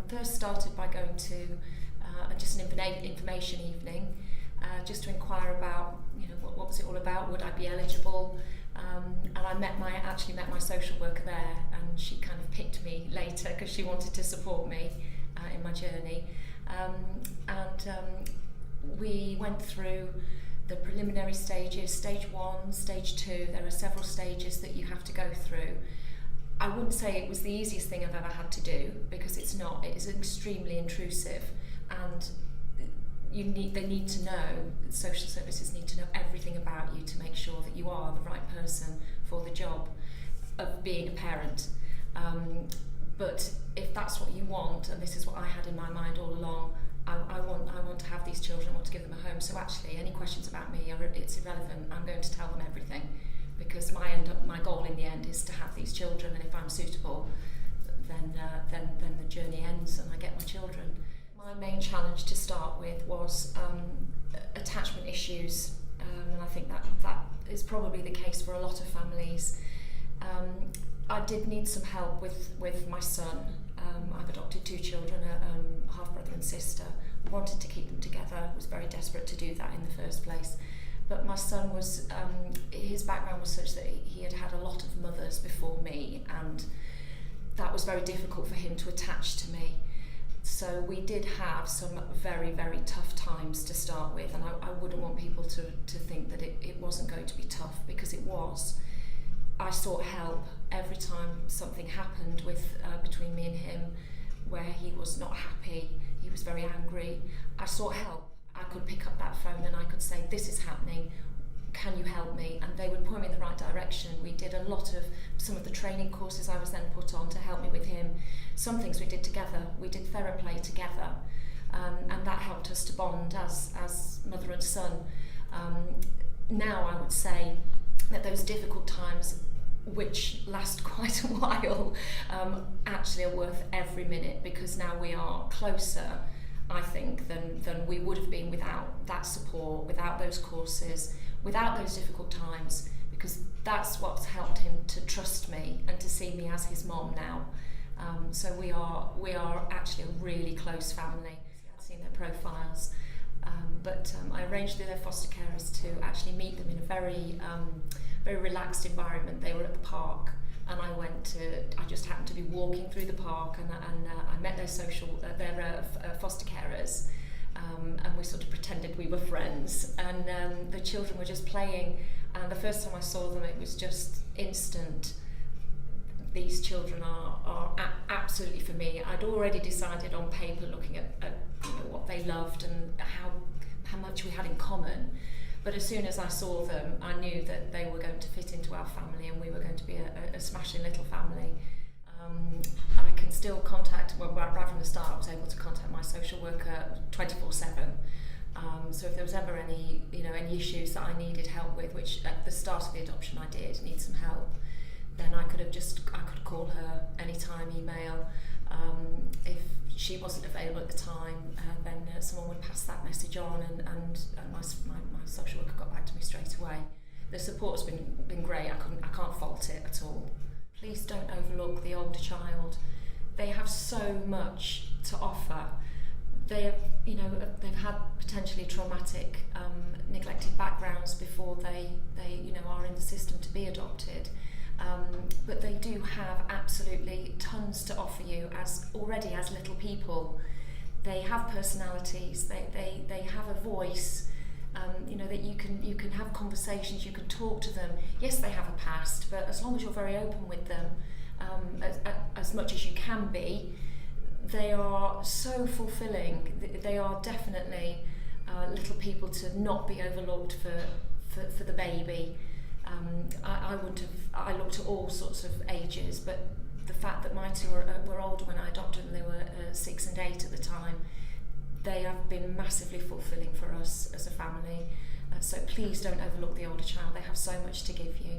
first started by going to just an information evening, just to inquire about, what was it all about, would I be eligible, and I actually met my social worker there, and she kind of picked me later because she wanted to support me in my journey, and we went through the preliminary stages, stage 1, stage 2. There are several stages that you have to go through. I wouldn't say it was the easiest thing I've ever had to do, because it's not. It is extremely intrusive, and they need to know, social services need to know everything about you to make sure that you are the right person for the job of being a parent. But if that's what you want, and this is what I had in my mind all along, I want to have these children, I want to give them a home. So actually, any questions about me, it's irrelevant. I'm going to tell them everything, because my goal in the end is to have these children, and if I'm suitable, then the journey ends and I get my children. My main challenge to start with was attachment issues, and I think that is probably the case for a lot of families. I did need some help with my son. I've adopted 2 children, a half brother and sister. Wanted to keep them together, was very desperate to do that in the first place. But my son was, his background was such that he had had a lot of mothers before me, and that was very difficult for him to attach to me. So we did have some very, very tough times to start with, and I wouldn't want people to think that it wasn't going to be tough, because it was. I sought help every time something happened between me and him, where he was not happy, he was very angry. I sought help. I could pick up that phone and I could say, this is happening, can you help me? And they would point me in the right direction. We did some of the training courses I was then put on to help me with him. Some things we did together. We did TheraPlay together, and that helped us to bond as mother and son. Now I would say that those difficult times, which last quite a while, actually are worth every minute, because now we are closer, I think, than we would have been without that support, without those courses, without those difficult times, because that's what's helped him to trust me and to see me as his mom now. So we are actually a really close family. I've seen their profiles, but I arranged with their foster carers to actually meet them in a very relaxed environment. They were at the park, and I just happened to be walking through the park, and I met their foster carers, and we sort of pretended we were friends, and the children were just playing, and the first time I saw them it was just instant. These children are absolutely for me. I'd already decided on paper, looking at what they loved and how much we had in common. But as soon as I saw them, I knew that they were going to fit into our family, and we were going to be a smashing little family. I can still contact, right from the start, I was able to contact my social worker 24/7. So if there was ever any issues that I needed help with, which at the start of the adoption I did need some help, then I could call her anytime, email. If she wasn't available at the time, then someone would pass that message on, and my social worker got back to me straight away. The support's been great. I can't fault it at all. Please don't overlook the older child. They have so much to offer. They've had potentially traumatic, neglected backgrounds before they are in the system to be adopted. But they do have absolutely tons to offer you as little people. They have personalities. They have a voice. That you can have conversations. You can talk to them. Yes, they have a past, but as long as you're very open with them, as much as you can be, they are so fulfilling. They are definitely little people to not be overlooked for the baby. I looked at all sorts of ages, but the fact that my 2 were older when I adopted them, they were 6 and 8 at the time, they have been massively fulfilling for us as a family. So please don't overlook the older child. They have so much to give you.